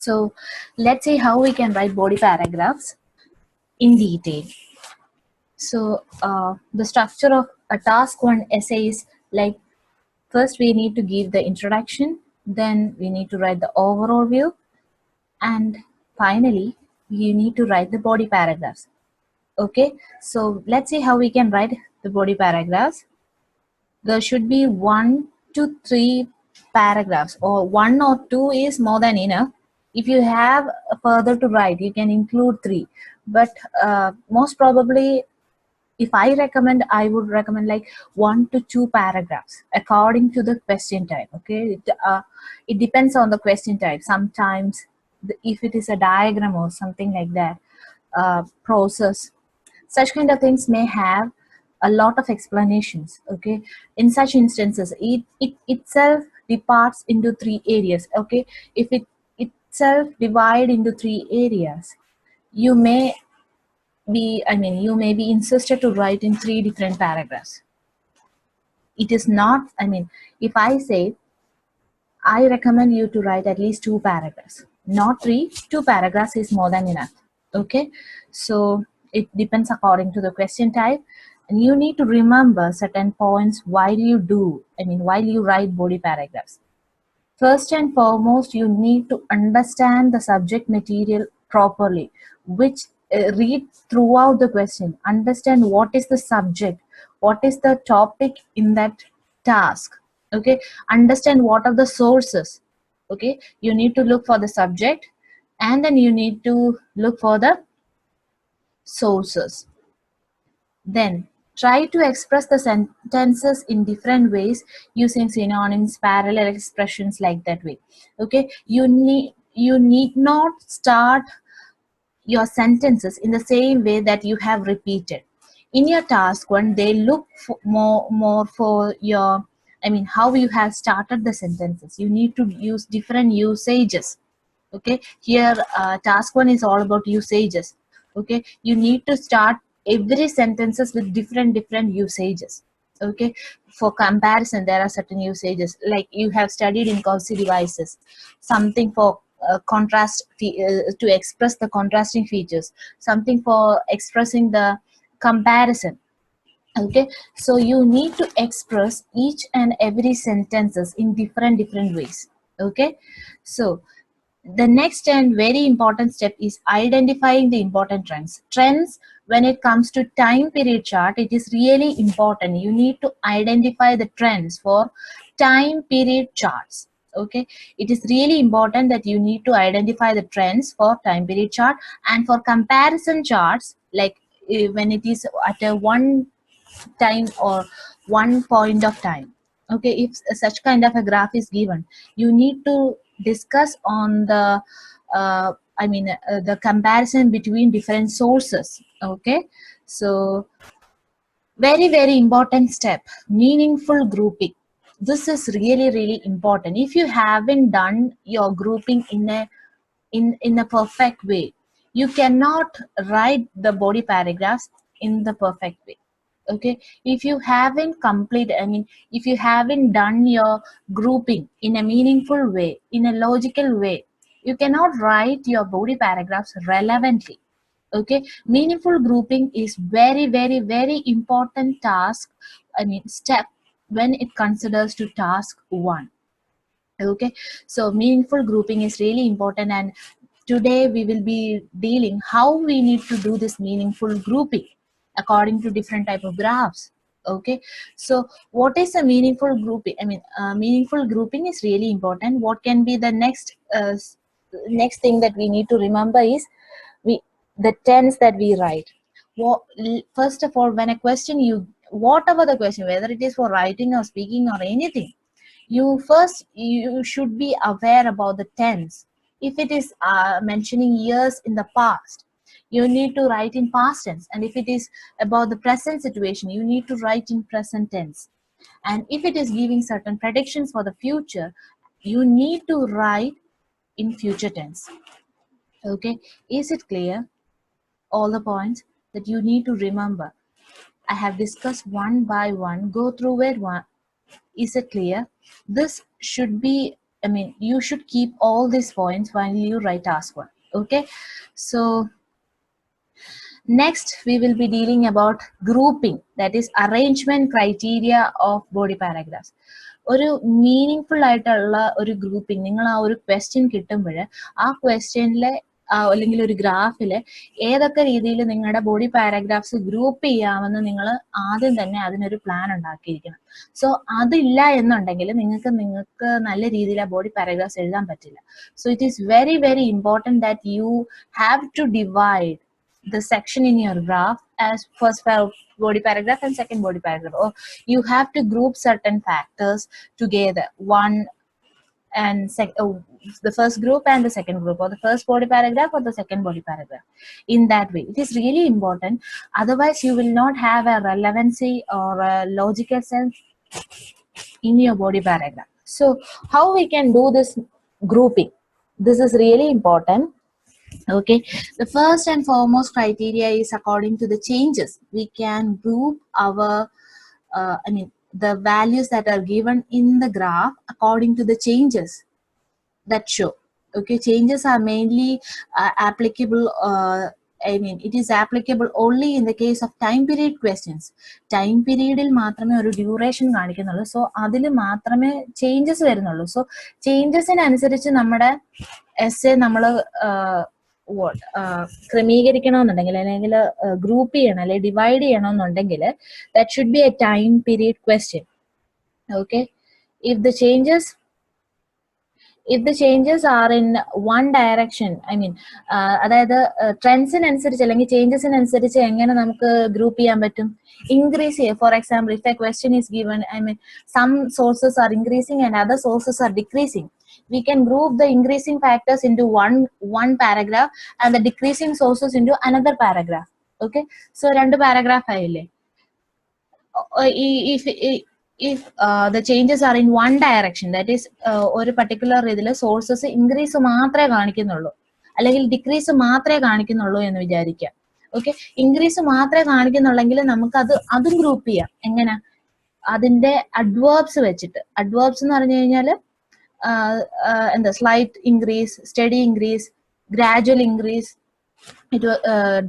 So let's see how we can write body paragraphs in detail. So the structure of a task one essay is like, first we need to give the introduction, then we need to write the overall view, and finally you need to write the body paragraphs. Okay, so let's see how we can write the body paragraphs. There should be 1 to 3 paragraphs, or 1 or 2 is more than enough. If you have further to write, you can include 3, but most probably if I recommend, I would recommend like 1 to 2 paragraphs according to the question type. Okay, it depends on the question type. Sometimes if it is a diagram or something like that, process, such kind of things may have a lot of explanations. Okay, in such instances it itself departs into 3 areas. Okay, if it itself divide into 3 areas, you may you may be insisted to write in 3 different paragraphs. It is not, if I say, I recommend you to write at least 2 paragraphs, not 3. 2 paragraphs is more than enough. Okay, so it depends according to the question type, and you need to remember certain points while you while you write body paragraphs. First and foremost, you need to understand the subject material properly, which read throughout the question. Understand what is the subject, what is the topic in that task. Okay, understand what are the sources. Okay, you need to look for the subject, and then you need to look for the sources. Then try to express the sentences in different ways using synonyms, parallel expressions, like that way. Okay, you need not start your sentences in the same way that you have repeated. In your task one, they look for more for your, how you have started the sentences. You need to use different usages. Okay, here task one is all about usages. Okay, you need to start every sentences with different usages. Okay, for comparison there are certain usages, like you have studied in Cauchy devices, something for to express the contrasting features, something for expressing the comparison. Okay, so you need to express each and every sentences in different ways. Okay, so the next and very important step is identifying the important trends. When it comes to time period chart, it is really important. You need to identify the trends for time period charts. Okay, it is really important that you need to identify the trends for time period chart. And for comparison charts, like when it is at a one time or one point of time. Okay, if such kind of a graph is given, you need to discuss on the the comparison between different sources. Okay, so very important step, meaningful grouping. This is really important. If you haven't done your grouping in a perfect way, you cannot write the body paragraphs in the perfect way. Okay, if you haven't if you haven't done your grouping in a meaningful way, in a logical way, you cannot write your body paragraphs relevantly. Okay, meaningful grouping is very important task, step, when it considers to task one. Okay, so meaningful grouping is really important, and today we will be dealing how we need to do this meaningful grouping according to different type of graphs. Okay, so what is a meaningful grouping? Meaningful grouping is really important. What can be the next thing that we need to remember is the tense that we write. First of all, when a question, whatever the question, whether it is for writing or speaking or anything, you should be aware about the tense. If it is mentioning years in the past, you need to write in past tense, and if it is about the present situation, you need to write in present tense. And if it is giving certain predictions for the future, you need to write in future tense. Okay, is it clear? All the points that you need to remember, I have discussed one by one. Go through it one. Is it clear? This should be I mean, you should keep all these points while you write task 1. Okay, so next we will be dealing about grouping, that is arrangement criteria of body paragraphs. ഒരു meaning ആയിട്ടുള്ള ഒരു grouping, നിങ്ങൾ ആ ഒരു question കിട്ടുമ്പോൾ ആ ക്വസ്റ്റ്യനിലെ അല്ലെങ്കിൽ ഒരു ഗ്രാഫില് ഏതൊക്കെ രീതിയിൽ നിങ്ങളുടെ ബോഡി പാരഗ്രാഫ്സ് ഗ്രൂപ്പ് ചെയ്യാമെന്ന് നിങ്ങൾ ആദ്യം തന്നെ അതിനൊരു പ്ലാൻ ഉണ്ടാക്കിയിരിക്കണം. സോ അതില്ല എന്നുണ്ടെങ്കിൽ നിങ്ങൾക്ക് നല്ല രീതിയിൽ ആ ബോഡി പാരഗ്രാഫ്സ് എഴുതാൻ പറ്റില്ല. So it is very very important that you have to divide the section in your graph as first body paragraph and second body paragraph, or you have to group certain factors together, one and the first group and the second group, or the first body paragraph or the second body paragraph. In that way it is really important, otherwise you will not have a relevancy or a logical sense in your body paragraph. So how we can do this grouping? This is really important. Okay, the first and foremost criteria is according to the changes. We can group our the values that are given in the graph according to the changes that show. Okay, changes are mainly applicable, it is applicable only in the case of time period questions. Time period il maatrame oru duration kanikkunnallu, so adil maatrame changes varunallu. So changes in anusarichu nammade essay nammal ക്രമീകരിക്കണമെന്നുണ്ടെങ്കിൽ അല്ലെങ്കിൽ group ചെയ്യണം അല്ലെങ്കിൽ divide ചെയ്യണമെന്നുണ്ടെങ്കിൽ that should be a time period question. Okay, if the changes are in one direction, അതായത് ട്രെൻഡ്സിനനുസരിച്ച് അല്ലെങ്കിൽ ചേഞ്ചസിനനുസരിച്ച് എങ്ങനെ നമുക്ക് group ചെയ്യാൻ പറ്റും? ഇൻക്രീസ് ചെയ്യുക. For example, if a question is given, some sources are increasing and other sources are decreasing, we can group the increasing factors into one paragraph and the decreasing sources into another paragraph. Okay, so രണ്ട് paragraph ആയില്ലേ? If the changes are in one direction, that is ഒരു particular ഇതിൽ sources increase മാത്രമേ കാണിക്കുന്നുള്ളൂ അല്ലെങ്കിൽ decrease മാത്രമേ കാണിക്കുന്നുള്ളൂ എന്ന് വിചാരിക്കുക. Okay, increase മാത്രമേ കാണിക്കുന്നുള്ളെങ്കിൽ നമുക്ക് അതും ഗ്രൂപ്പ് ചെയ്യാം. എങ്ങനെ? അതിന്റെ അഡ്വേർബ്സ് വെച്ചിട്ട്. അഡ്വേർബ്സ് എന്ന് പറഞ്ഞു കഴിഞ്ഞാൽ എന്താ, slight increase, steady increase, gradual increase,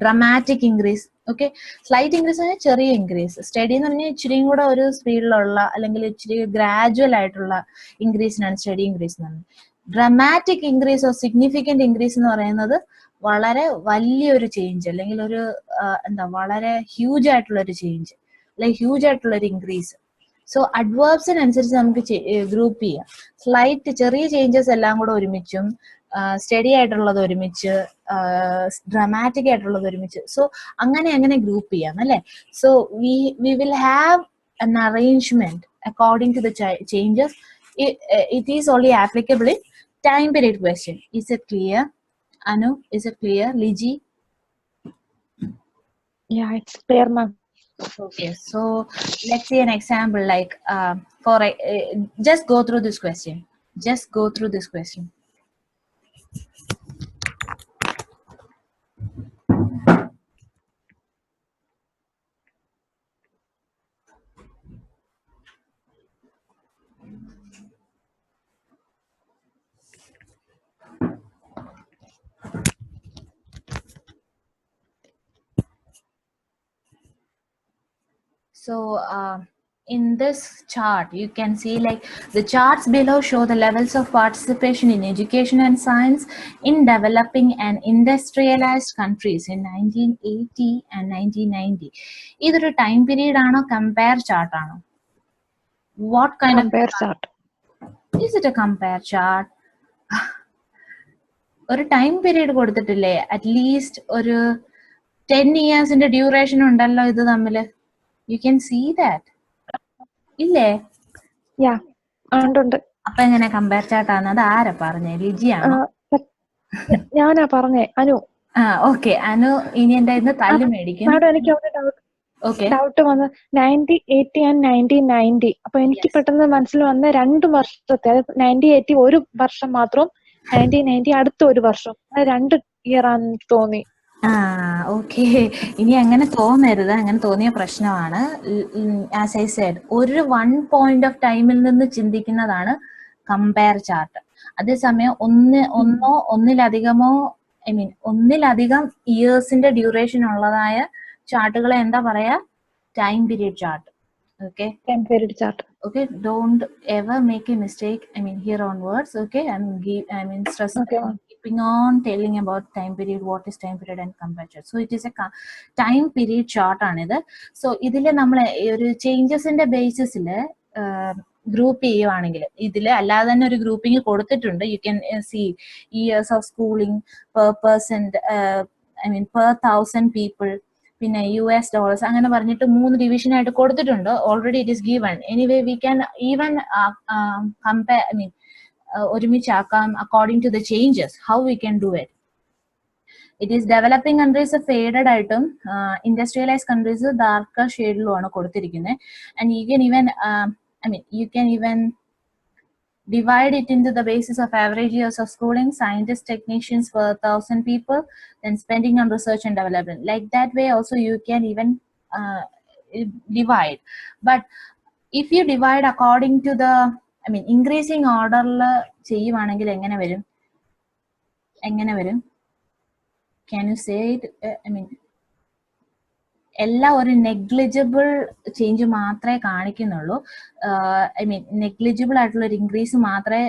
dramatic increase. Okay, slight increase പറഞ്ഞാൽ ചെറിയ ഇൻക്രീസ്, സ്റ്റഡി എന്ന് പറഞ്ഞാൽ ഇച്ചിരിയും കൂടെ ഒരു സ്പീഡിലുള്ള അല്ലെങ്കിൽ ഇച്ചിരി ഗ്രാജുവൽ ആയിട്ടുള്ള ഇൻക്രീസിനാണ് സ്റ്റഡി ഇൻക്രീസ് എന്ന് പറയുന്നത്. Dramatic increase or significant increase എന്ന് പറയുന്നത് വളരെ വലിയൊരു ചേഞ്ച് അല്ലെങ്കിൽ ഒരു വളരെ ഹ്യൂജ് ആയിട്ടുള്ള ഒരു ചേഞ്ച് അല്ലെങ്കിൽ ഹ്യൂജ് ആയിട്ടുള്ള ഒരു ഇൻക്രീസ്. സോ അഡ്വേർബ്സിനനുസരിച്ച് നമുക്ക് ഗ്രൂപ്പ് ചെയ്യാം. സ്ലൈറ്റ് ചെറിയ ചേഞ്ചസ് എല്ലാം കൂടെ ഒരുമിച്ചും സ്റ്റഡി ആയിട്ടുള്ളത് ഒരുമിച്ച്, ഡ്രമാറ്റിക് ആയിട്ടുള്ളത് ഒരുമിച്ച്. സോ അങ്ങനെ ഗ്രൂപ്പ് ചെയ്യാം അല്ലേ? So we will have an arrangement according to the changes. It is only applicable in time period question. Is it clear? Anu, is it clear? Liji? Yeah, it's clear, ma'am. Okay, so let's see an example, like just go through this question. So in this chart you can see, like, the charts below show the levels of participation in education and science in developing and industrialized countries in 1980 and 1990. ഇതൊരു time period ആണോ compare chart ആണോ? What kind compare of chart? Is it a compare chart? ഒരു time period കൊടുത്തിട്ടില്ലേ? At least ഒരു 10 ഇയേഴ്സിന്റെ duration ഉണ്ടല്ലോ ഇത് തമ്മില്. You can see that. ഇല്ലേ? Yeah, ഉണ്ട്. അപ്പൊ എങ്ങനെ കമ്പയർ ചാർട്ട് ആണ്? അത് ആരാ പറഞ്ഞേ? ലിജിയാണോ? ഞാനാ പറഞ്ഞേ, അനു. ഓക്കെ, അനു ഇനി എന്റെ ഇന്ന് തല്ല് മേടിക്കും. എനിക്ക് ഡൗട്ട് വന്ന് 1980 and 1990. അപ്പൊ എനിക്ക് പെട്ടെന്ന് മനസ്സിൽ വന്ന 2 വർഷത്തെ, 1980 ഒരു വർഷം മാത്രം, 1990 അടുത്ത ഒരു വർഷം, 2 ഇയർ ആണെന്ന് തോന്നി. ഓക്കെ, ഇനി അങ്ങനെ തോന്നരുത്. അങ്ങനെ തോന്നിയ പ്രശ്നമാണ്. ആസ് ഐ സെഡ്, ഒരു 1 point of ടൈമിൽ നിന്ന് ചിന്തിക്കുന്നതാണ് കമ്പയർ ചാർട്ട്. അതേസമയം ഒന്നിലധികമോ ഒന്നിലധികം ഇയേഴ്സിന്റെ ഡ്യൂറേഷൻ ഉള്ളതായ ചാർട്ടുകളെ എന്താ പറയാ? Time period chart. Okay, time period chart. Okay, don't ever make a mistake here onwards. Okay, keeping on telling about time period, what is time period and comparature. So it is a time period chart aanid. So idile nammal oru changes inde basis il group ചെയ്യുവാണെങ്കിൽ ഇതിൽ അല്ലാതെ തന്നെ ഒരു grouping കൊടുത്തിട്ടുണ്ട്. You can see years of schooling per person, per 1000 people, പിന്നെ $, അങ്ങനെ പറഞ്ഞിട്ട് 3 division ആയിട്ട് കൊടുത്തിട്ടുണ്ട്. Already it is given. Anyway we can even compare ഒരുമിച്ചാക്കാം according to the changes. How we can do it? It is developing countries faded ആയിട്ടും industrialise countries darker ഷെയ്ഡിലുമാണ് കൊടുത്തിരിക്കുന്നത്. And you can even divide it into the basis of average years of schooling, scientists, technicians per 1000 people, then spending on research and development. Like that way also you can even divide. But if you divide according to the increasing order ചെയ്യുവാണെങ്കിൽ എങ്ങനെ വരും? Can you say it? എല്ലാം ഒരു negligible change മാത്രമേ കാണിക്കുന്നുള്ളൂ. Negligible ആയിട്ടുള്ള ഒരു increase മാത്രമേ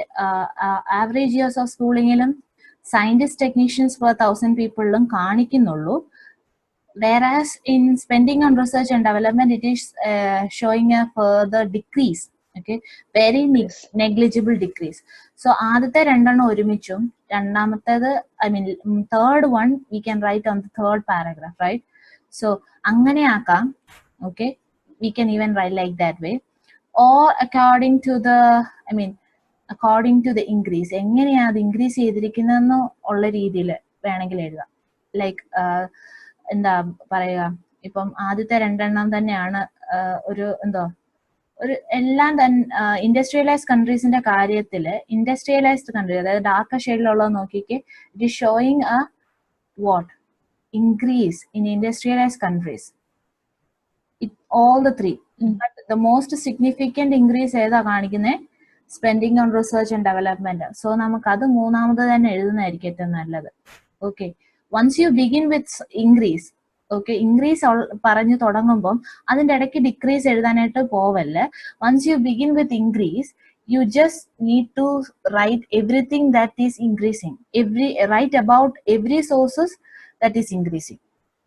average years of സ്കൂളിങ്ങിലും സയന്റിസ്റ്റ് ടെക്നീഷ്യൻസ് per 1000 പീപ്പിളിലും കാണിക്കുന്നുള്ളൂ. Whereas in spending on research and development, it is showing a further decrease. Okay, very negligible decrease. So ആദ്യത്തെ രണ്ടെണ്ണം ഒരുമിച്ചും രണ്ടാമത്തേത് third one we can write on the third paragraph, right? So അങ്ങനെ ആക്കാം. Okay, we can even write like that way, or according to the increase. എങ്ങനെയാ അത് increase ചെയ്തിരിക്കുന്നതെന്ന് ഉള്ള രീതിയിൽ വേണമെങ്കിൽ എഴുതാം. ലൈക്ക് എന്താ പറയുക, ഇപ്പം ആദ്യത്തെ രണ്ടെണ്ണം തന്നെയാണ് ഒരു എല്ലാം തന്നെ ഇൻഡസ്ട്രിയലൈസ്ഡ് കൺട്രീസിന്റെ കാര്യത്തില് ഇൻഡസ്ട്രിയലൈസ്ഡ് കൺട്രി, അതായത് ഡാർക്ക് ഷെയ്ഡിലുള്ളത് നോക്കിക്ക്, it is showing a what increase in industrialized countries. All the three. But the most significant increase ഏതാ കാണിക്കുന്നത്? Spending on research and development. So നമുക്കത് മൂന്നാമത് തന്നെ എഴുതുന്നതായിരിക്കും ഏറ്റവും നല്ലത്. Okay, once you begin with increase, okay, increase പറഞ്ഞു തുടങ്ങുമ്പം അതിൻ്റെ ഇടയ്ക്ക് ഡിക്രീസ് എഴുതാനായിട്ട് പോവല്ലേ. once you begin with increase, you just need to write everything that is increasing, write about every sources that is increasing,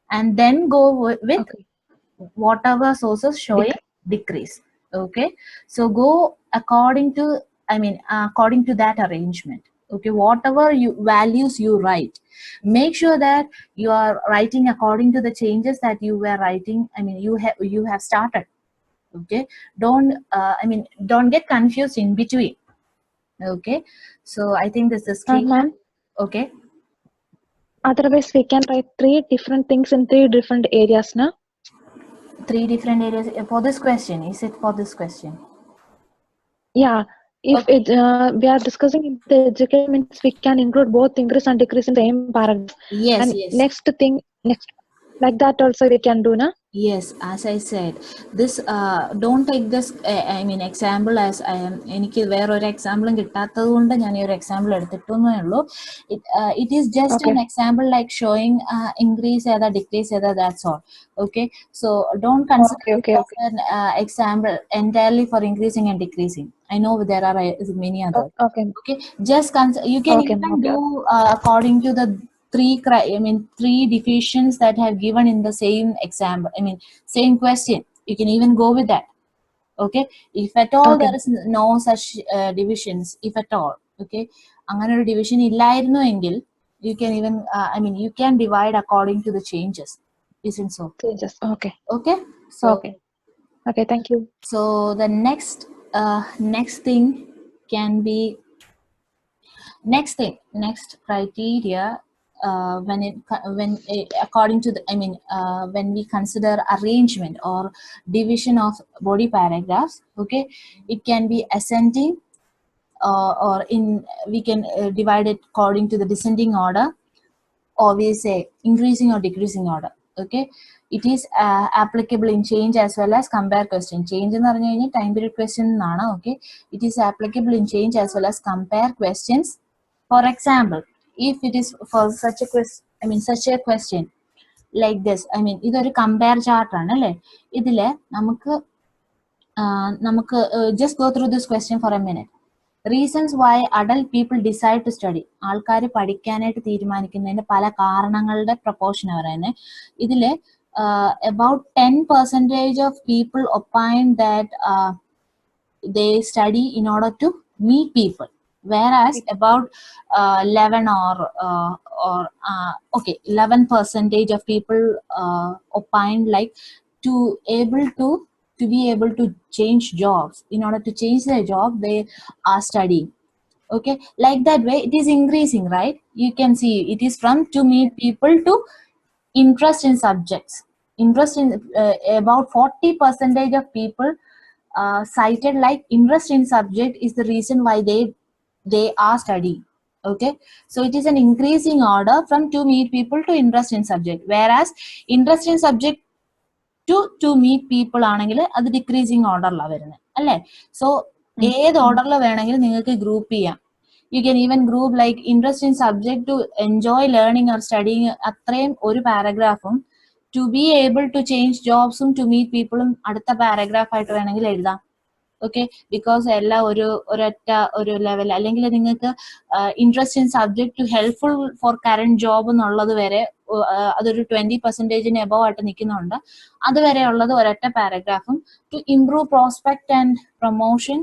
and then go with whatever sources showing decrease. Okay, so go according to according to that arrangement. Okay, whatever values you write, make sure that you are writing according to the changes that you were writing. You have started. Okay, don't get confused in between. Okay, so I think this is clear. Okay, otherwise we can write 3 different things in 3 different areas, na? 3 different areas for this question. Is it for this question? Yeah, if we are discussing the education means we can include both increase and decrease in the same paragraph. Yes, and yes. next like that also we can do, na? Yes, as I said, this don't take this example as എനിക്ക് വേറൊരു എക്സാമ്പിളും കിട്ടാത്തത് കൊണ്ട് ഞാൻ ഈ ഒരു example എടുത്തിട്ടേ ഉള്ളൂ. It is just an example like showing increase ഏതാ decrease ഏതാ, that's all. Okay, so don't consider it as an example entirely for increasing and decreasing. I know there are many others. Okay, just you can even do according to the 3 divisions that have given in the same example, same question. You can even go with that. Okay, if at all there is no such divisions, if at all. Okay, അങ്ങനെ ഒരു division ഇല്ലായിരുന്നു എങ്കിൽ you can even you can divide according to the changes, isn't so? Changes. Okay, so okay, thank you. So the next thing can be next criteria when according to the when we consider arrangement or division of body paragraphs. Okay, it can be ascending or we can divide it according to the descending order, or we say increasing or decreasing order. Okay, it is applicable in change as well as compare question. Change എന്ന് പറഞ്ഞു കഴിഞ്ഞാൽ time period question എന്നാണ്. Okay, it is applicable in change as well as compare questions. For example, if it is for such a question, such a question like this, ഇതൊരു compare chart ആണ് അല്ലേ. ഇതില് നമുക്ക് just go through this question for a minute. Reasons why adult people decide to study. ആൾക്കാർ പഠിക്കാനായിട്ട് തീരുമാനിക്കുന്നതിന്റെ പല കാരണങ്ങളുടെ proportion പറയുന്നത്. ഇതിൽ about 10% of people opine that they study in order to meet people, whereas about 11% of people opine like to be able to change jobs. In order to change their job, they are studying. Okay, like that way it is increasing, right? You can see it is from to meet people to interest in subjects. Interest in about 40% of people cited like interest in subject is the reason why they are studying. Okay, so it is an increasing order from to meet people to interest in subject, whereas interest in subject to meet people ആണെങ്കിൽ അത് decreasing ഓർഡറിലാണ് വരുന്നത് അല്ലേ. So ഏത് ഓർഡറിൽ വേണമെങ്കിലും നിങ്ങൾക്ക് group ചെയ്യാം. You can even group like interest in subject to enjoy learning or studying, അത്രയും ഒരു പാരഗ്രാഫും to be able to change jobs to meet people അടുത്ത പാരഗ്രാഫ് ആയിട്ട് വേണമെങ്കിൽ എഴുതാം. ഓക്കെ, ബിക്കോസ് എല്ലാം ഒരു ലെവൽ, അല്ലെങ്കിൽ നിങ്ങൾക്ക് interest in subject to helpful for current job എന്നുള്ളത് വരെ അതൊരു 20% എബവ് ആയിട്ട് നിൽക്കുന്നുണ്ട്. അതുവരെ ഉള്ളത് ഒരൊറ്റ പാരഗ്രാഫും to improve prospect and promotion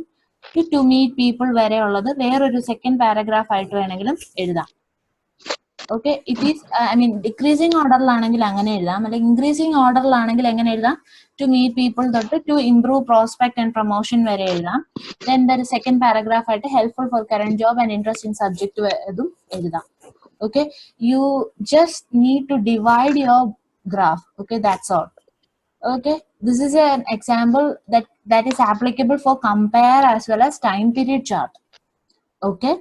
to meet people വരെ ഉള്ളത് വേറൊരു സെക്കൻഡ് പാരഗ്രാഫ് ആയിട്ട് വേണമെങ്കിലും എഴുതാം. ഓക്കെ, ഇറ്റ് ഈസ് ഡിക്രീസിങ് ഓർഡറിലാണെങ്കിൽ അങ്ങനെ എഴുതാം, അല്ലെങ്കിൽ ഇൻക്രീസിങ് ഓർഡറിലാണെങ്കിൽ എങ്ങനെ എഴുതാം? ടു മീറ്റ് പീപ്പിൾ തൊട്ട് to improve prospect and promotion വരെ എഴുതാം. ദെൻ ദ സെക്കൻഡ് പാരഗ്രാഫ് ആയിട്ട് helpful for current job and interest in subject ഇതും എഴുതാം. Okay, you just need to divide your graph. Okay, that's all. Okay, this is an example that is applicable for compare as well as time period chart. Okay,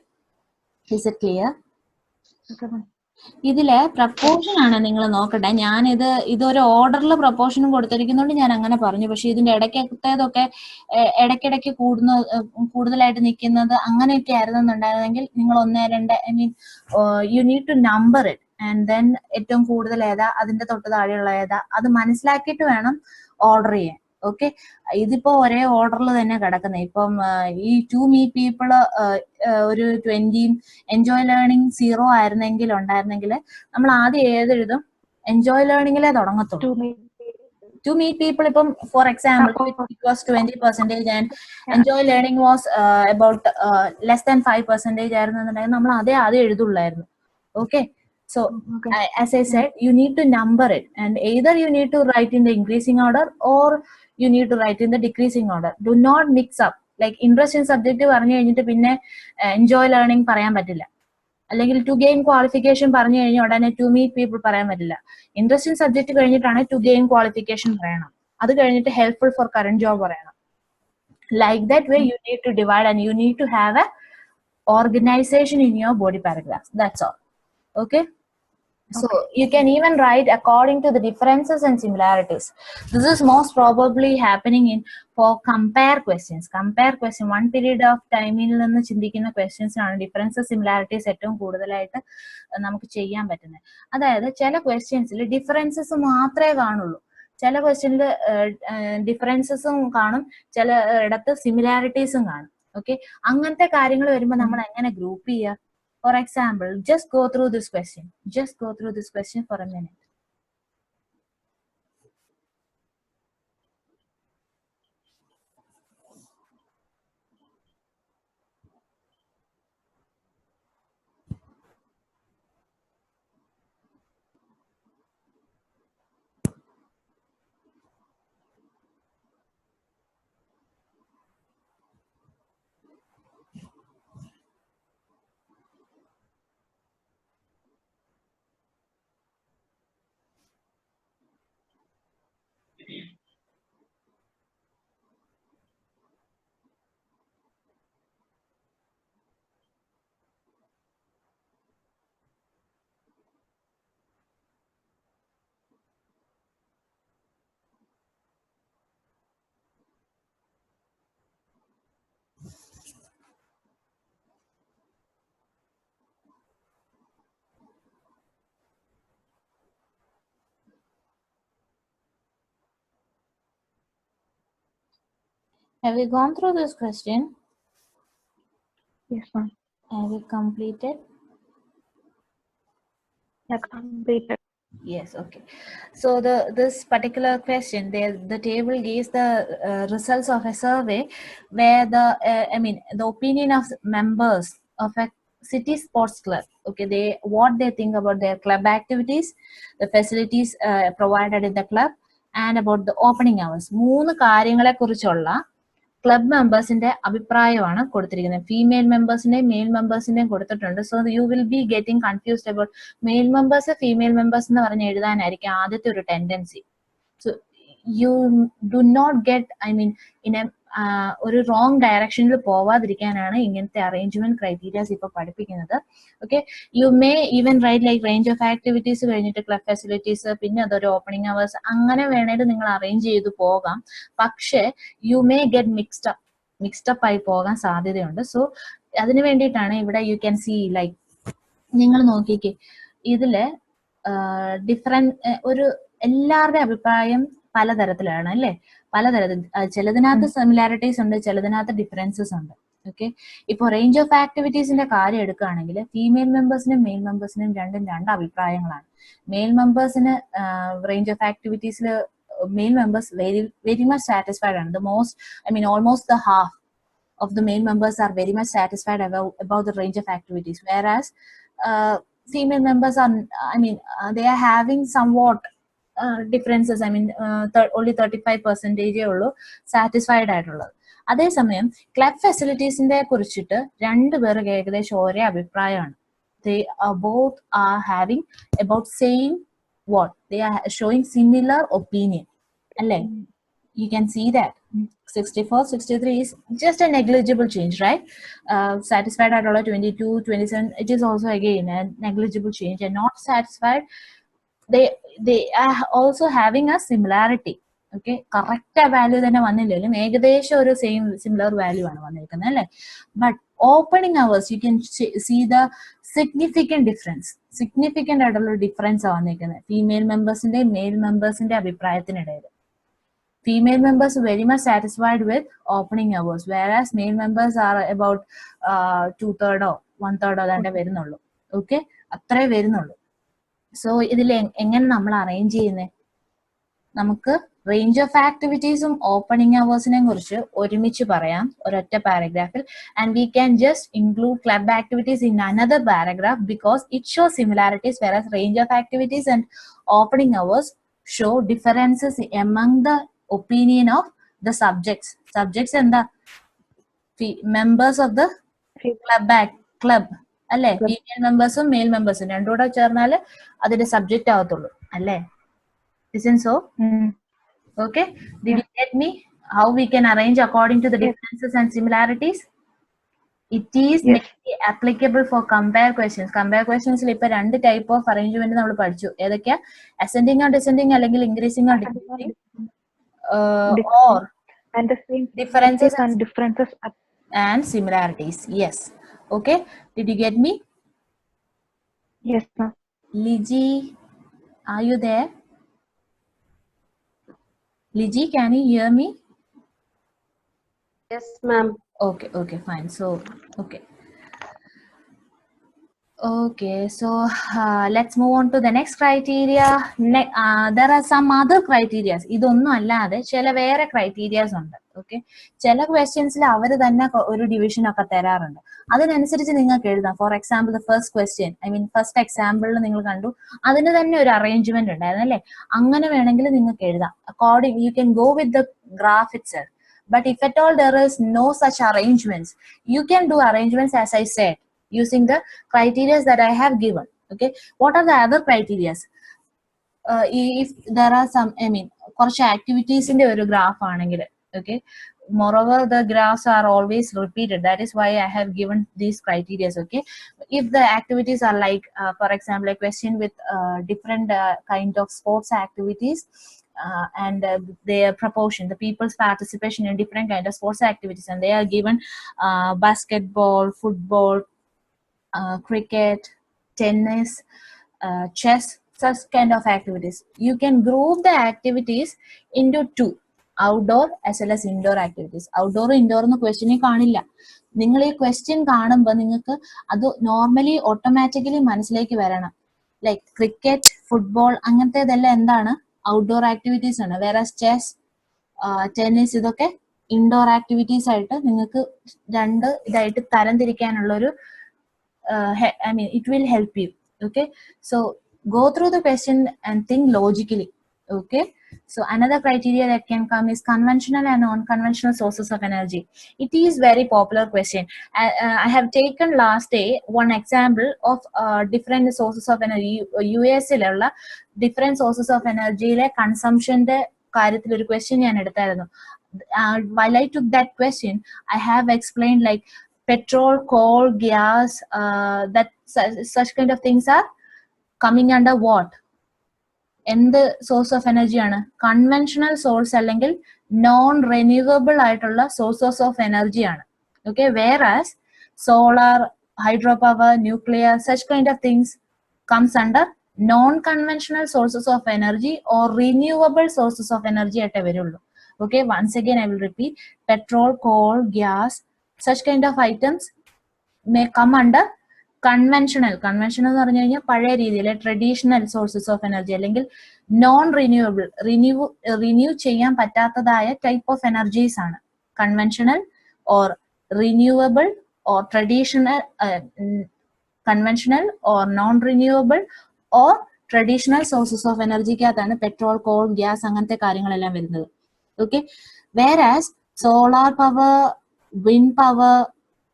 is it clear? ഇതില് proportion ആണ് നിങ്ങൾ നോക്കട്ടെ. ഇതൊരു ഓർഡറിൽ പ്രപ്പോർഷനും കൊടുത്തിരിക്കുന്നതുകൊണ്ട് ഞാൻ അങ്ങനെ പറഞ്ഞു. പക്ഷെ ഇതിന്റെ ഇടയ്ക്കത്തേതൊക്കെ ഇടയ്ക്കിടയ്ക്ക് കൂടുതലായിട്ട് നിൽക്കുന്നത് അങ്ങനെയൊക്കെ ആയിരുന്നുണ്ടായിരുന്നെങ്കിൽ നിങ്ങൾ 1, 2 you need to number it and then ഏറ്റവും കൂടുതൽ ഏതാ, അതിന്റെ തൊട്ട് താഴെയുള്ള ഏതാ, അത് മനസ്സിലാക്കിയിട്ട് വേണം ഓർഡർ ചെയ്യാൻ. ഓക്കെ, ഇതിപ്പോ ഒരേ ഓർഡറിൽ തന്നെ കിടക്കുന്നത്. ഇപ്പം ഈ ടു മീറ്റ് പീപ്പിൾ ഒരു 20 എൻജോയ് ലേണിംഗ് 0 ഉണ്ടായിരുന്നെങ്കിൽ നമ്മൾ ആദ്യം ഏതെഴുതും? എൻജോയ് ലേണിംഗിലെ തുടങ്ങത്തുള്ളൂ. ടു മീറ്റ് പീപ്പിൾ ഇപ്പം for example it was 20% and enjoy learning was about less than 5% ആയിരുന്നുണ്ടെങ്കിൽ നമ്മൾ അതേ ആദ്യം എഴുതുള്ളായിരുന്നു. Okay, so as I said, you need to number it, and either you need to write in the increasing order or you need to write in the decreasing order. Do not mix up like interest in subject പറഞ്ഞു കഴിഞ്ഞിട്ട് പിന്നെ enjoy learning പറയാൻ പറ്റില്ല, അല്ലെങ്കിൽ to gain qualification പറഞ്ഞു കഴിഞ്ഞാൽ ഉടനെ to meet people പറയാൻ പറ്റില്ല. ഇൻട്രസ്റ്റ് ഇൻ സബ്ജക്ട് കഴിഞ്ഞിട്ടാണ് ടു ഗെയിൻ ക്വാളിഫിക്കേഷൻ പറയണം, അത് കഴിഞ്ഞിട്ട് ഹെൽപ്ഫുൾ ഫോർ കറന്റ് ജോബ് പറയണം. Like that way you need to divide and you need to have a organization in your body paragraphs. That's all. Okay, so you can even write according to the differences and similarities. This is most probably happening in for compare questions. Compare question one period of time il ninnu chindikkunna questions aanu differences similarities ഏറ്റവും കൂടുതലായിട്ട് നമുക്ക് ചെയ്യാൻ പറ്റുന്നത്. അതായത് ചില ക്വസ്റ്റ്യൻസിൽ differences മാത്രമേ കാണുള്ളൂ, ചില ക്വസ്റ്റ്യനിൽ ഡിഫറൻസസും കാണും, ചില ഇടത്ത് സിമിലാരിറ്റീസും കാണും. ഓക്കെ, അങ്ങനത്തെ കാര്യങ്ങൾ വരുമ്പോൾ നമ്മൾ എങ്ങനെ ഗ്രൂപ്പ് ചെയ്യുക? For example, just go through this question. Just go through this question for a minute. Have you gone through this question? Yes, ma'am. Have you completed? Yeah, completed. Yes, okay. So this particular question, the table gives the results of a survey where the opinion of members of a city sports club. Okay, what they think about their club activities, the facilities provided in the club, and about the opening hours. മൂന്ന് കാര്യങ്ങളെ കുറിച്ചുള്ള club മെമ്പേഴ്സിന്റെ അഭിപ്രായമാണ് കൊടുത്തിരിക്കുന്നത്. Female മെമ്പേഴ്സിന്റെയും male മെമ്പേഴ്സിന്റെയും കൊടുത്തിട്ടുണ്ട്. So you will be getting confused about male members female members എന്ന് പറഞ്ഞ് എഴുതാനായിരിക്കും ആദ്യത്തെ ഒരു tendency. So you do not get in a ഒരു റോങ് ഡയറക്ഷനിൽ പോവാതിരിക്കാനാണ് ഇങ്ങനത്തെ അറേഞ്ച്മെന്റ് ക്രൈറ്റീരിയാസ് ഇപ്പൊ പഠിപ്പിക്കുന്നത്. Okay, you may even write like range of activities കഴിഞ്ഞിട്ട് ക്ലബ് ഫെസിലിറ്റീസ്, പിന്നെ അതൊരു ഓപ്പണിംഗ് അവേഴ്സ്, അങ്ങനെ വേണേലും നിങ്ങൾ അറേഞ്ച് ചെയ്ത് പോകാം. പക്ഷേ യു മേ ഗെറ്റ് മിക്സ്ഡ് ആയി പോകാൻ സാധ്യതയുണ്ട്. സോ അതിന് വേണ്ടിയിട്ടാണ് ഇവിടെ യു ക്യാൻ സി ലൈക്ക് നിങ്ങൾ നോക്കിക്കേ, ഇതില് ഡിഫറെന്റ് ഒരു എല്ലാവരുടെ അഭിപ്രായം പലതരത്തിലാണ് അല്ലേ, പലതരത്തിൽ. ചിലതിനകത്ത് സിമിലാരിറ്റീസ് ഉണ്ട്, ചിലതിനകത്ത് ഡിഫറൻസസ് ഉണ്ട്. ഓക്കെ, ഇപ്പൊ റേഞ്ച് ഓഫ് ആക്ടിവിറ്റീസിന്റെ കാര്യം എടുക്കുകയാണെങ്കിൽ ഫീമെയിൽ മെമ്പേഴ്സിനും മെയിൽ മെമ്പേഴ്സിനും രണ്ട് അഭിപ്രായങ്ങളാണ്. മെയിൽ മെമ്പേഴ്സിന് റേഞ്ച് ഓഫ് ആക്ടിവിറ്റീസിൽ male members very much satisfied ആണ്. Almost the half of the male members are very much satisfied about the range of activities, whereas female members are, they are having somewhat differences. Only 35% ഉള്ളൂ satisfied ആയിട്ടുള്ളത്. അതേസമയം club ഫെസിലിറ്റീസിന്റെ കുറിച്ചിട്ട് രണ്ടുപേർക്ക് ഏകദേശം ഒരേ അഭിപ്രായമാണ്. they both are having about same what they are showing similar opinion അല്ലേ. You can see that 64-63 is just a negligible change, right? Satisfied at 22-27, it is also again a negligible change. And not satisfied, they are also having a similarity. Okay, correct value തന്നെ വന്നില്ലെങ്കിലും ഏകദേശം ഒരു similar value ആണ് വന്നിരിക്കുന്നത് അല്ലേ. But opening hours you can see the significant ആയിട്ടുള്ള difference ആണ് വന്നിരിക്കുന്നത് female മെമ്പേഴ്സിന്റെ മെയിൽ മെമ്പേഴ്സിന്റെ അഭിപ്രായത്തിനിടയിൽ. Female members are very much satisfied with opening hours, whereas male members are about 2/3 or 1/3 അതേ വരുന്നുള്ളൂ. ഓക്കെ, അത്രേ വരുന്നുള്ളൂ. സോ ഇതിൽ എങ്ങനെ നമ്മൾ അറേഞ്ച് ചെയ്യുന്നത്? നമുക്ക് റേഞ്ച് ഓഫ് ആക്ടിവിറ്റീസും ഓപ്പണിംഗ് അവേഴ്സിനെ കുറിച്ച് ഒരുമിച്ച് പറയാം ഒരൊറ്റ പാരഗ്രാഫിൽ. And we can just include club activities in another paragraph because it show similarities, whereas range of activities and opening hours show differences among the opinion of the subjects and the members of the club അല്ലേ. Female മെമ്പേഴ്സും mail മെമ്പേഴ്സും രണ്ടുകൂടെ ചേർന്നാൽ അതിന്റെ subject ആവത്തുള്ളൂ അല്ലേ. Isn't so? Okay, did you get me how we can arrange according to the differences and similarities? It is mainly applicable for compare questions. Compare questions ഇപ്പൊ രണ്ട് type of arrangement നമ്മൾ പഠിച്ചു. ഏതൊക്കെയാ? Ascending or descending അല്ലെങ്കിൽ increasing or decreasing or and the same differences and similarities. Yes. Okay, did you get me? Yes, ma'am. Liji, are you there? Liji, can you hear me? Yes, ma'am. Okay, fine. So okay, so let's move on to the next criteria. There are some other criteria. ഇതൊന്നും അല്ലാതെ ചില വേറെ criterias ഉണ്ട്. Okay, ചില ക്വസ്റ്റ്യൻസിൽ അവർ തന്നെ ഒരു division ഒക്കെ തരാറുണ്ട്. അതിനനുസരിച്ച് നിങ്ങൾക്ക് എഴുതാം. For example the first question, first എക്സാമ്പിളിൽ നിങ്ങൾ കണ്ടു അതിന് തന്നെ ഒരു അറേഞ്ച്മെന്റ് ഉണ്ടായിരുന്നു അല്ലേ. അങ്ങനെ വേണമെങ്കിൽ നിങ്ങൾക്ക് എഴുതാം. According you can go with the graph itself. But if at all there is no such arrangements, you can do arrangements as I said, using the criteria that I have given. Okay, what are the other criteria? If there are some, കുറച്ച് ആക്ടിവിറ്റീസിന്റെ ഒരു graph ആണെങ്കിൽ, okay, moreover the graphs are always repeated, that is why I have given these criteria. Okay, if the activities are like for example a question with different kind of sports activities and their proportion, the people's participation in different kind of sports activities, and they are given basketball, football, cricket, tennis, chess, such kind of activities. You can group the activities into two. Outdoor as well as indoor activities. Outdoor indoor എന്ന് ക്വസ്റ്റ്യനിൽ കാണില്ല. നിങ്ങൾ ഈ question കാണുമ്പോൾ നിങ്ങൾക്ക് അത് normally automatically മനസ്സിലേക്ക് വരണം. ലൈക്ക് ക്രിക്കറ്റ്, ഫുട്ബോൾ അങ്ങനത്തേതെല്ലാം എന്താണ്? ഔട്ട്ഡോർ ആക്ടിവിറ്റീസ് ആണ്. വേറെ ചെസ്, ടെന്നീസ് ഇതൊക്കെ ഇൻഡോർ ആക്ടിവിറ്റീസ് ആയിട്ട് നിങ്ങൾക്ക് രണ്ട് ഇതായിട്ട് തരംതിരിക്കാനുള്ളൊരു I mean, it will help you. Okay, so go through the question and think logically. Okay, so another criteria that can come is conventional and non-conventional sources of energy. It is very popular question. I have taken last day one example of different sources of energy. US ലുള്ള different sources of energy യിലെ consumptionന്റെ കാര്യത്തിൽ ഒരു question ഞാൻ എടുത്തായിരുന്നു. While I took that question, I have explained like petrol, coal, gas, that such kind of things are coming under what? എന്ത് source of energy ആണ്? Conventional source അല്ലെങ്കിൽ non renewable ആയിട്ടുള്ള sources of energy ആണ്. Okay, വേറാസ് solar, hydro power, nuclear, such kind of things comes under non conventional sources of energy or renewable sources of energy ആയിട്ടേ വരുള്ളൂ. Okay, once again I will repeat, petrol, coal, gas, such kind of items may come under conventional എന്ന് പറഞ്ഞു കഴിഞ്ഞാൽ പഴയ രീതിയിലെ traditional sources of energy അല്ലെങ്കിൽ non renewable, renew ചെയ്യാൻ പറ്റാത്തതായ ടൈപ്പ് ഓഫ് എനർജീസ് ആണ് conventional or renewable or traditional, conventional or non renewable or traditional sources of എനർജിക്കകത്താണ് പെട്രോൾ, കോൾ, ഗ്യാസ് അങ്ങനത്തെ കാര്യങ്ങളെല്ലാം വരുന്നത്. Okay, whereas solar power, wind power,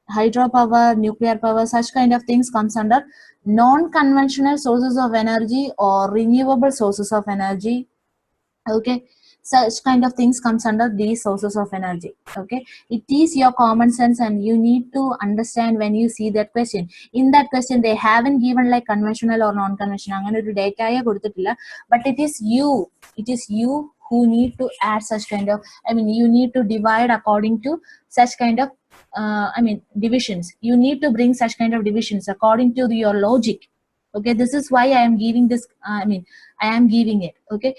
hydropower, nuclear power, such kind of things comes under non-conventional sources of energy or renewable sources of energy. Okay, such kind of things comes under these sources of energy. Okay, it is your common sense and you need to understand when you see that question. In that question they haven't given like conventional or non-conventional അങ്ങനെ ഒരു ഡേറ്റയെ കൊടുത്തിട്ടില്ല, but it is you who need to add such kind of, I mean, you need to divide according to such kind of divisions. You need to bring such kind of divisions according to your logic. Okay, this is why I am giving this, I am giving it. Okay,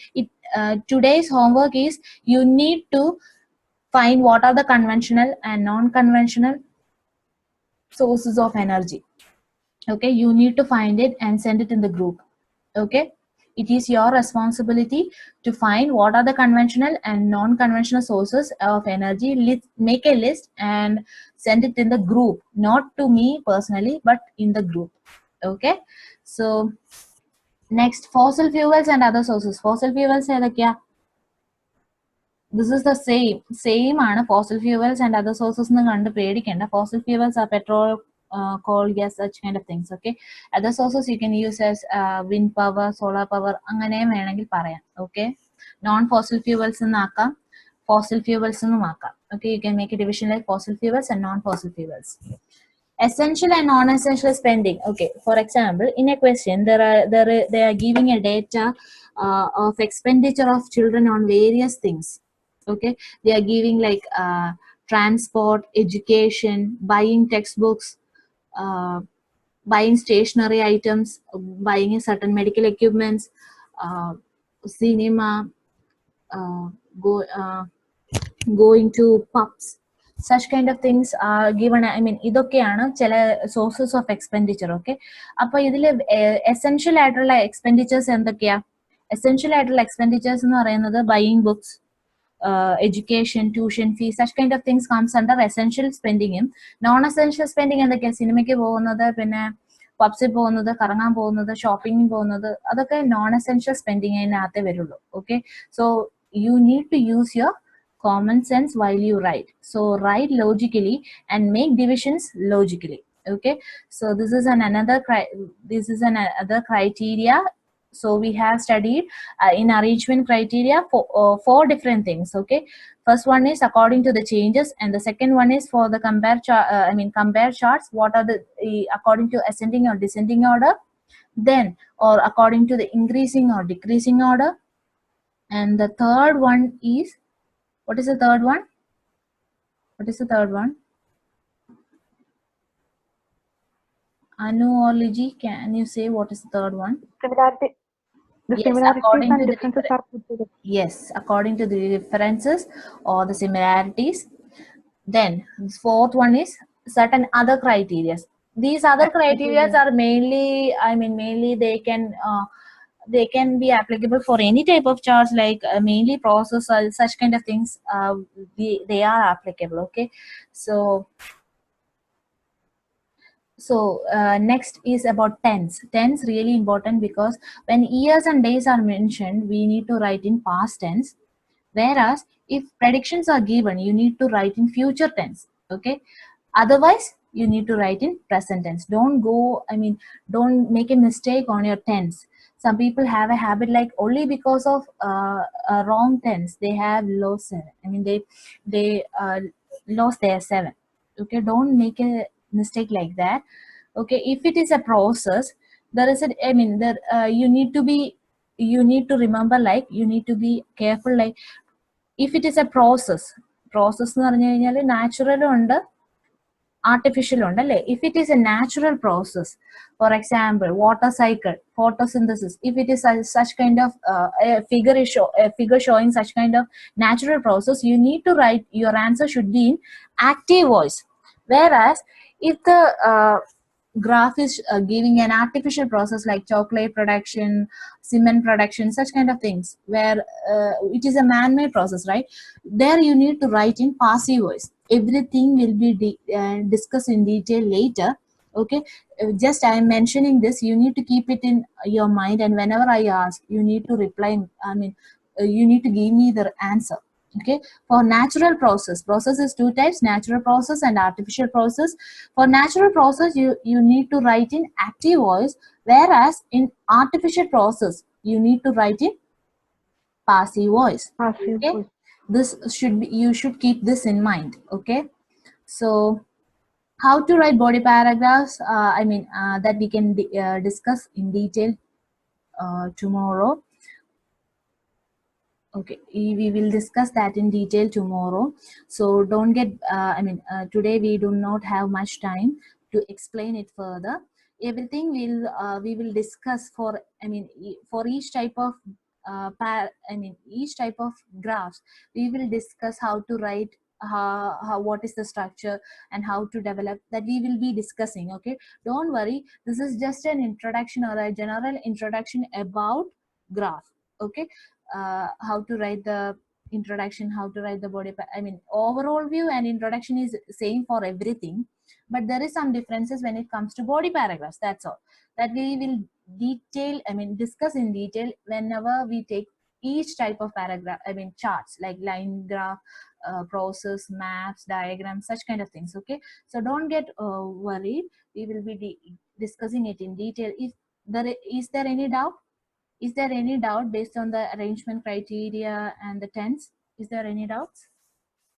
today's homework is you need to find what are the conventional and non-conventional sources of energy. Okay, you need to find it and send it in the group. Okay, it is your responsibility to find what are the conventional and non-conventional sources of energy. Make a list and send it in the group, not to me personally but in the group. Okay, so next, fossil fuels and other sources. Fossil fuels ഏതൊക്കെയാ? This is the same ആണ് fossil fuels and other sources എന്ന് കണ്ട് പേടിക്കേണ്ട. Fossil fuels are petrol, coal, gas, such kind of things. Okay, other sources you can use as wind power, solar power അങ്ങനെയും വേണമെങ്കിൽ പറയാം. Okay, non fossil fuels എന്നാക്കാം, fossil fuels എന്നും ആക്കാം. Okay, you can make a division like fossil fuels and non fossil fuels. Essential and non-essential spending. Okay, for example, in a question they are giving a data of expenditure of children on various things. Okay, they are giving like transport, education, buying textbooks, buying stationery items, buying a certain medical equipments, cinema, going to pubs. Such kind of things are given. I mean, ഇതൊക്കെയാണ് ചില sources of expenditure. Okay, അപ്പോൾ ഇതിൽ essential ആയിട്ടുള്ള expenditures എന്തൊക്കെയാ? Essential ആയിട്ടുള്ള expenditures എന്ന് പറയുന്നത് buying books, education, tuition fees, such kind of things comes under essential spending. Non-essential spending എന്തൊക്കെയാ? സിനിമയ്ക്ക് പോകുന്നത്, പിന്നെ പബ്സിൽ പോകുന്നത്, കറങ്ങാൻ പോകുന്നത്, ഷോപ്പിംഗിന് പോകുന്നത്, അതൊക്കെ നോൺ എസെൻഷ്യൽ സ്പെൻഡിങ്ങിനകത്തേ വരുള്ളൂ. Okay, so you need to use your common sense while you write. So write logically and make divisions logically. Okay, so this is another criteria. So we have studied in arrangement criteria for 4 different things. Okay, first one is according to the changes, and the second one is for the compare charts. What are the according to ascending or descending order, then or according to the increasing or decreasing order. And the third one is, what is the third one? Anu or Liji, can you say what is the third one? Similarity. The Yes, similarities according and to the differences different. are put together. Yes, according to the differences or the similarities. Then fourth one is certain other criteria. These other criteria Criteria. are mainly, I mean, mainly they can be applicable for any type of charge, like mainly process or such kind of things. They are applicable. Okay, so next is about tense. Tense really important because when years and days are mentioned, we need to write in past tense. Whereas if predictions are given, you need to write in future tense. Okay. Otherwise, you need to write in present tense. Don't go, I mean, don't make a mistake on your tense. Some people have a habit like only because of a wrong tense, they have lost seven. I mean, they lost their seven. Okay, don't make a mistake like that. Okay, if it is a process, there is a, I mean, there you need to be, you need to remember, like you need to be careful, like if it is a process എന്ന് പറഞ്ഞു കഴിഞ്ഞാൽ നാച്ചുറലും ഉണ്ട് artificial ഉണ്ടല്ലേ. If it is a natural process, for example water cycle, photosynthesis, if it is such kind of a figure showing such kind of natural process, you need to write, your answer should be in active voice. Whereas if the graph is giving an artificial process like chocolate production, cement production, such kind of things, where it is a man-made process, right? There you need to write in passive voice. Everything will be discussed in detail later. Okay, just I am mentioning this. You need to keep it in your mind, and whenever I ask, you need to reply. I mean, you need to give me the answer. Okay, for natural process is two types: natural process and artificial process. For natural process, you need to write in active voice, whereas in artificial process you need to write in passive voice. Passive Okay, voice. this should be, you should keep this in mind. Okay, so how to write body paragraphs, I mean, that we can discuss in detail tomorrow. Okay, we will discuss that in detail tomorrow. So don't get, I mean, today we do not have much time to explain it further. Everything we will discuss for, I mean, for each type of I mean, each type of graphs, we will discuss how to write, how what is the structure and how to develop that, we will be discussing. Okay, don't worry, this is just an introduction or a general introduction about graph. Okay, how to write the introduction, how to write the I mean, overall view and introduction is same for everything, but there is some differences when it comes to body paragraphs. That's all. That we will detail, I mean, discuss in detail whenever we take each type of paragraph. I mean, charts like line graph, process, maps, diagrams, such kind of things. Okay, so don't get worried. We will be discussing it in detail. If there is there any doubt? Is there any doubt based on the arrangement criteria and the tense? Is there any doubts?